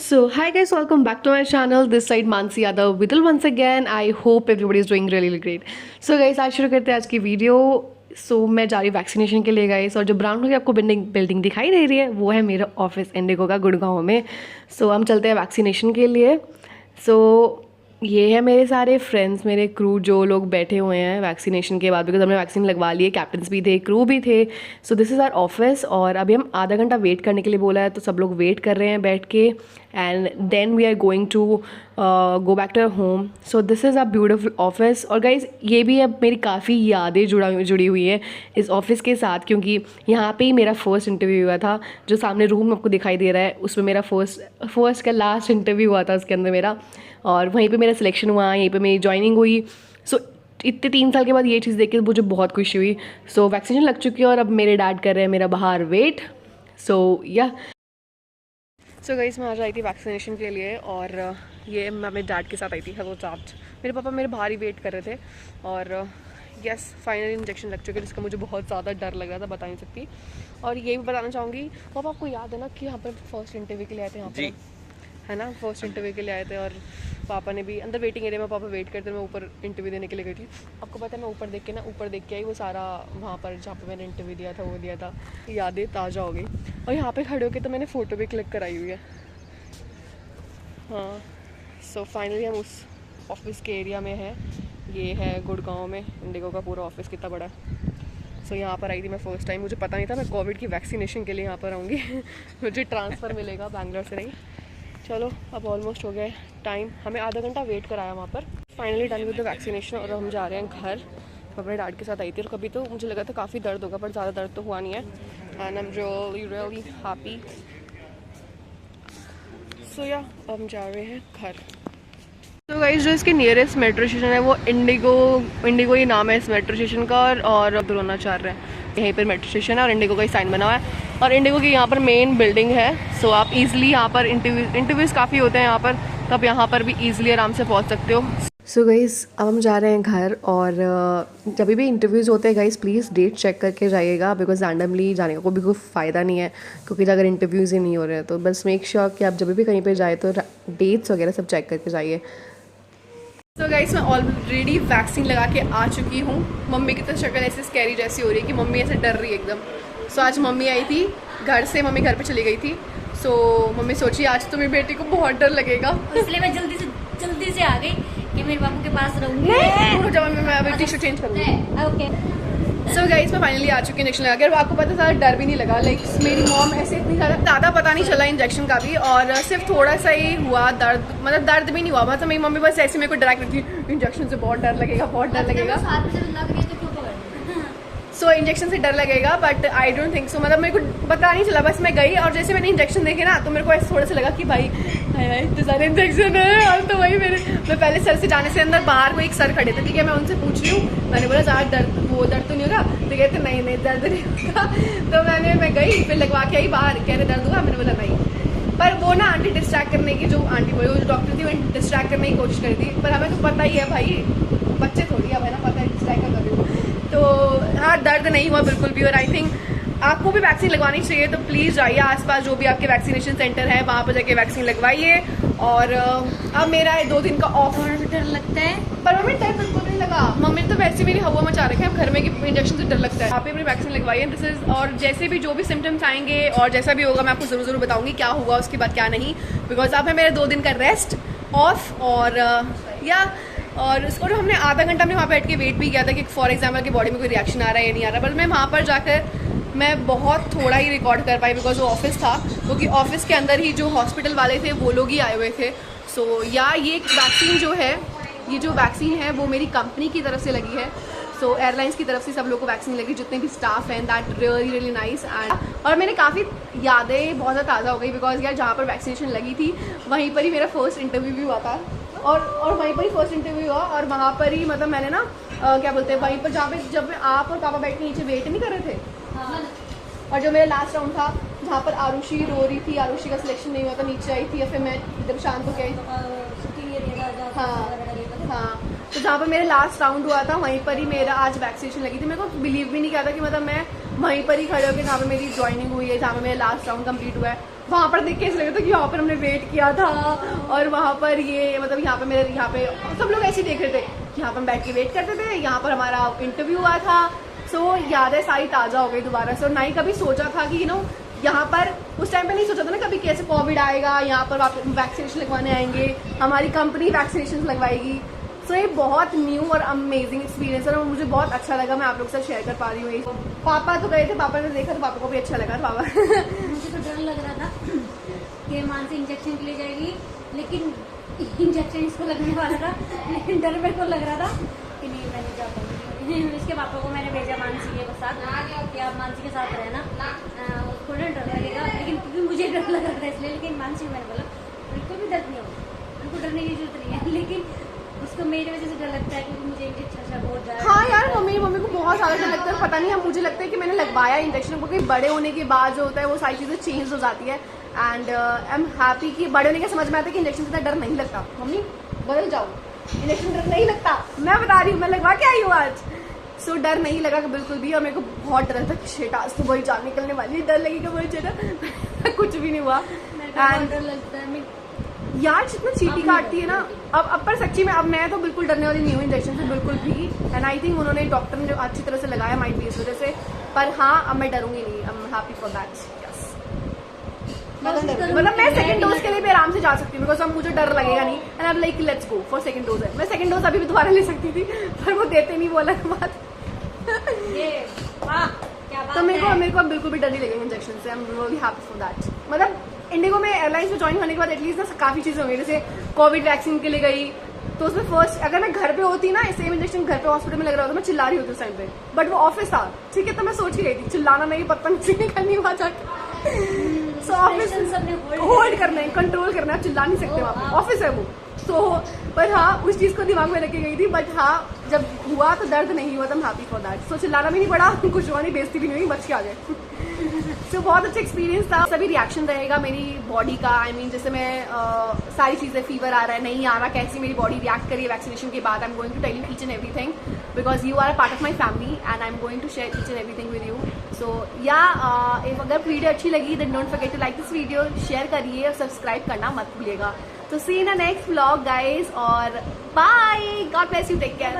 So, hi guys, welcome back to my channel. This side Mansi Yadav Vidal once again. I hope everybody is doing really great. So guys, आज शुरू करते हैं आज की video. मैं जा रही वैक्सीनेशन के लिए गाइस, और जो ब्राउन कलर की आपको बिल्डिंग दिखाई दे रही है वो है मेरा ऑफिस इंडिगो का गुड़गांव में. हम चलते हैं वैक्सीनेशन के लिए. ये है मेरे सारे फ्रेंड्स, मेरे क्रू जो लोग बैठे हुए हैं वैक्सीनेशन के बाद, बिकॉज हमने वैक्सीन लगवा ली है. कैप्टन्स भी थे, क्रू भी थे. दिस इज़ आवर ऑफिस, और अभी हम आधा घंटा वेट करने के लिए बोला है, तो सब लोग वेट कर रहे हैं बैठ के. And then we are going to go back to our home. This is a beautiful office. और गाइज ये भी अब मेरी काफ़ी यादें जुड़ी हुई है इस ऑफिस के साथ, क्योंकि यहाँ पे ही मेरा फर्स्ट इंटरव्यू हुआ था. जो सामने रूम आपको दिखाई दे रहा है उसमें मेरा फर्स्ट का लास्ट इंटरव्यू हुआ था उसके अंदर मेरा, और वहीं पे मेरा सिलेक्शन हुआ, यहीं पे मेरी ज्वाइनिंग हुई. इतने 3 साल के बाद ये चीज़ देख के मुझे बहुत खुशी हुई. वैक्सीनेशन लग चुकी है और अब मेरे डैड कर रहे हैं मेरा बाहर वेट. गाइस मैं आज आई थी वैक्सीनेशन के लिए, और ये मैं अपने डैड के साथ आई थी. Hello dad. मेरे पापा मेरे बाहर ही वेट कर रहे थे, और यस फाइनली इंजेक्शन लग चुके हैं, जिसका मुझे बहुत ज़्यादा डर लग रहा था, बता नहीं सकती. और ये भी बताना चाहूँगी, पापा आपको याद है ना कि यहाँ पर फर्स्ट इंटरव्यू के लिए आए थे, यहाँ पर है ना, फर्स्ट इंटरव्यू के लिए आए थे, और पापा ने भी अंदर वेटिंग एरिया में, पापा वेट करते, मैं ऊपर इंटरव्यू देने के लिए गई थी. आपको पता है मैं ऊपर देख के आई, वो सारा वहाँ पर जहाँ पर मैंने इंटरव्यू दिया था वो दिया था, यादें ताज़ा हो गई. और यहाँ पे खड़े होके तो मैंने फ़ोटो भी क्लिक कराई हुई है. हाँ, फाइनली हम उस ऑफिस के एरिया में हैं. ये है गुड़गांव में इंडिगो का पूरा ऑफिस, कितना बड़ा. यहाँ पर आई थी मैं फर्स्ट टाइम. मुझे पता नहीं था मैं कोविड की वैक्सीनेशन के लिए यहाँ पर आऊँगी. मुझे ट्रांसफ़र मिलेगा बैंगलोर से नहीं. चलो अब ऑलमोस्ट हो गया टाइम, हमें आधा घंटा वेट कराया वहाँ पर. Finally done with the vaccination, और हम जा रहे हैं घर. अपने डैड के साथ आई थी, और कभी तो मुझे लगा था काफ़ी दर्द होगा, पर ज़्यादा दर्द तो हुआ नहीं है. And I am really happy. अब हम जा रहे हैं घर. गाइस जो इसके नियरेस्ट मेट्रो स्टेशन है वो इंडिगो ही नाम है इस मेट्रो स्टेशन का, और अब रोना चाह रहे हैं. यहीं पर मेट्रो स्टेशन है और इंडिगो का ही साइन बना हुआ है, और इंडिगो की यहाँ पर मेन बिल्डिंग है. आप इजीली यहाँ पर इंटरव्यूज़ काफ़ी होते हैं यहाँ पर, तो आप यहाँ पर भी इजीली आराम से पहुँच सकते हो. गाइस अब हम जा रहे हैं घर, और जब भी इंटरव्यूज़ होते हैं गाइस प्लीज़ डेट चेक करके जाइएगा, बिकॉज रैंडमली जाने का भी कोई फ़ायदा नहीं है, क्योंकि अगर इंटरव्यूज़ ही नहीं हो रहे हैं तो बस मेक श्योर कि आप जब भी कहीं पे जाए तो डेट्स वगैरह सब चेक करके जाइए. गाइस मैं ऑलरेडी वैक्सीन लगा के आ चुकी हूँ. मम्मी की तो शक्ल ऐसे स्कैरी जैसी हो रही है कि मम्मी ऐसे डर रही है एकदम. आज मम्मी आई थी घर से, मम्मी घर पे चली गई थी. मम्मी सोची आज तो मेरी बेटी को बहुत डर लगेगा, इसलिए मैं जल्दी से आ गई कि मेरे बाबू के पास रहूँगी. जब मैं टी शर्ट चेंज करूँगी. ओके. गाइस मैं फाइनली आ चुकी इंजेक्शन लगा के, और आपको पता ज़्यादा डर भी नहीं लगा. मेरी मॉम ऐसे इतनी ज़्यादा पता नहीं चला इंजेक्शन का भी, और सिर्फ थोड़ा सा ही हुआ दर्द, मतलब दर्द भी नहीं हुआ. मेरी मम्मी बस ऐसे मेरे को डरा करती थी, इंजेक्शन से बहुत डर लगेगा. इंजेक्शन से डर लगेगा, but I don't think so. मतलब मेरे को पता नहीं चला, बस मैं गई, और जैसे मैंने इंजेक्शन देखे ना तो मेरे को ऐसे थोड़ा सा लगा कि भाई इतने सारे इंजेक्शन है. और तो वही मैं पहले सर से जाने से अंदर बाहर वो एक सर खड़े थे, ठीक है, मैं उनसे पूछ रही हूँ. मैंने बोला ज़्यादा दर्द तो नहीं होगा, तो कहते नहीं दर्द नहीं होगा. तो मैं गई, फिर लगवा के आई बाहर, कह रहे दर्द हुआ. मैंने बोला नहीं, पर वो ना आंटी डिस्ट्रैक्ट करने की, जो आंटी बोली, जो डॉक्टर थी वो डिस्ट्रैक्ट करने की कोशिश करी थी. पर हमें तो पता ही है भाई, बच्चे थोड़ी है, ना पता है डिस्ट्रैक्ट कर रही हूँ. तो हाँ, दर्द नहीं हुआ बिल्कुल भी. और आई थिंक आपको भी वैक्सीन लगवानी चाहिए, तो प्लीज़ जाइए आसपास जो भी आपके वैक्सीनेशन सेंटर है वहाँ पर जाके वैक्सीन लगवाइए. और अब मेरा 2 दिन का ऑफ. डर लगता है, पर मम्मी डर बिल्कुल नहीं लगा. मम्मी तो वैसे मेरी हवा मचा रखे हैं घर में कि इंजेक्शन से डर लगता है. आप भी अपनी वैक्सीन लगवाइए. दिस इज, और जैसे भी जो भी सिम्टम्स आएंगे और जैसा भी होगा मैं आपको ज़रूर बताऊँगी क्या हुआ उसके बाद क्या नहीं, बिकॉज अब है मेरे 2 दिन का रेस्ट ऑफ. और उसको हमने आधा घंटा में वहाँ बैठ के वेट भी किया था कि फॉर एग्जाम्पल की बॉडी में कोई रिएक्शन आ रहा है या नहीं आ रहा. बट मैं वहाँ पर जाकर मैं बहुत थोड़ा ही रिकॉर्ड कर पाई, बिकॉज वो ऑफिस था, क्योंकि ऑफिस के अंदर ही जो हॉस्पिटल वाले थे वो लोग ही आए हुए थे. ये वैक्सीन जो है, ये जो वैक्सीन है वो मेरी कंपनी की तरफ से लगी है. एयरलाइंस की तरफ से सब लोगों को वैक्सीन लगी, जितने भी स्टाफ हैं. That really nice. और मैंने काफ़ी यादें बहुत ज़्यादा ताज़ा हो गई, बिकॉज यार जहाँ पर वैक्सीनेशन लगी थी वहीं पर ही मेरा फर्स्ट इंटरव्यू भी हुआ था, और वहीं पर ही फर्स्ट इंटरव्यू हुआ. और वहाँ पर ही मतलब मैंने ना क्या बोलते हैं, वहीं पर जहाँ पे जब आप और पापा बैठ के नीचे वेट नहीं कर रहे थे. हाँ. और जो मेरा लास्ट राउंड था जहाँ पर आरुषि रो रही थी, आरुषि का सिलेक्शन नहीं हुआ था, नीचे आई थी, और फिर मैं एकदम शांत हो गई. हाँ. तो जहाँ पर मेरा लास्ट राउंड हुआ था वहीं पर ही मेरा आज वैक्सीनेशन लगी थी। मेरे को बिलीव भी नहीं किया था कि मतलब मैं वहीं पर ही खड़े होकर जहाँ पर मेरी ज्वाइनिंग हुई है, जहाँ पर मेरा लास्ट राउंड कंप्लीट हुआ है, वहाँ पर देख के ऐसा लगा था कि यहाँ पर हमने वेट किया था और वहाँ पर ये मतलब यहाँ पे सब लोग ऐसे ही देख रहे थे कि यहाँ पर हम बैठ के वेट करते थे, यहाँ पर हमारा इंटरव्यू हुआ था। सो यादें सारी ताज़ा हो गई दोबारा से। और ना ही कभी सोचा था कि यहाँ पर उस टाइम पे नहीं सोचा था ना कभी कैसे कोविड आएगा, यहाँ पर वैक्सीनेशन लगवाने आएंगे, हमारी कंपनी वैक्सीनेशन लगवाएगी। सो ये बहुत न्यू और अमेजिंग एक्सपीरियंस है और मुझे बहुत अच्छा लगा। मैं आप लोग के साथ शेयर कर पा रही हूँ। पापा तो गए थे, पापा ने देखा तो पापा को भी अच्छा लगा। पापा मुझे तो डर लग रहा था कि मानसी इंजेक्शन के लिए जाएगी, लेकिन इंजेक्शन इसको लगने वाला था, लेकिन डर मेरे को लग रहा था कि नहीं मैं नहीं जा पाऊंगी। इसके पापा को मैंने भेजा मानसी के साथ कि आप मानसी के साथ रहना, उसको ना डर लगेगा, लेकिन क्योंकि मुझे डर लग रहा था इसलिए। लेकिन मानसी को मैंने बोला बिल्कुल भी दर्द नहीं होगा, उनको डरने की जरूरत नहीं है, लेकिन उसको मेरी वजह से डर लगता है क्योंकि मुझे इंजेक्शन बहुत ज़्यादा। हाँ यार, मम्मी को बहुत ज़्यादा डर लगता है। पता नहीं है, मुझे लगता है कि मैंने लगवाया इंजेक्शन, क्योंकि बड़े होने के बाद जो होता है वो सारी चीज़ें चेंज हो जाती है। एंड आई एम हैप्पी कि बड़े होने के समझ में आता है कि इंजेक्शन से इतना डर नहीं लगता। मम्मी बदल जाओ, इंजेक्शन डर नहीं लगता, मैं बता रही हूँ, मैं लगवा के आई हूँ आज। सो डर नहीं लगा बिल्कुल भी। और मेरे को बहुत डर था कि शेट आज तो वही जान निकलने वाली, डर लगेगा मुझे ना। कुछ भी नहीं हुआ। एंड डर लगता है यार जितना चीटी काटती है ना, अब पर सच्ची में अब मैं तो बिल्कुल डरने वाली नहीं हूँ इंजेक्शन से, बिल्कुल भी। एंड आई थिंक उन्होंने डॉक्टर ने जो अच्छी तरह से लगाया माइट भी इस वजह से। पर हाँ, अब मैं डरूंगी नहीं। I am happy for that. मतलब मैं सेकंड डोज के लिए भी आराम से जा सकती हूँ, बिकॉज अब मुझे डर लगेगा नहीं। And I am like let's go for second dose है। मैं सेकंड डोज अभी भी दोबारा ले सकती थी, पर वो देते नहीं, वो अलग बात। तो मेरे को बिल्कुल भी डर नहीं लगेगा इंजेक्शन से। I am really happy for that. मतलब इंडिगो में एयरलाइंस में ज्वाइन होने के बाद एटलीस्ट ना काफ़ी चीज़ें होंगी। जैसे कोविड वैक्सीन के लिए गई तो उसमें फर्स्ट अगर मैं घर पे होती ना, सेम इंजेक्शन घर पे हॉस्पिटल में लग रहा होता, मैं चिल्ला रही होती उस टाइम पे। बट वो ऑफिस था, ठीक है, तो मैं सोच ही रही थी चिल्लाना नहीं, बदतमीजी नहीं करनी वहाँ जाके। सो ऑफिस होल्ड करना है, कंट्रोल करना है, चिल्ला नहीं सकते वहाँ पे, ऑफिस है वो। तो पर हाँ, उस चीज़ को दिमाग में रख के गई थी। बट हाँ, जब हुआ तो दर्द नहीं हुआ, तो I'm happy for that। सो चिल्लाना भी नहीं पड़ा, कुछ हुआ नहीं, बेइज्जती भी नहीं हुई, बच के आ गए। सो बहुत अच्छा एक्सपीरियंस था। सभी रिएक्शन रहेगा मेरी बॉडी का। आई मीन जैसे मैं सारी चीज़ें, फीवर आ रहा है नहीं आ रहा, कैसी मेरी बॉडी रिएक्ट करी है वैक्सीनेशन के बाद। I am going to tell you each and everything, because you are part of my family and I am going to share each and everything with you. So yeah अगर video अच्छी लगी then don't forget to like this video, share करिए और subscribe करना मत भूलिएगा। तो see in the next vlog guys, और bye, God bless you, take care.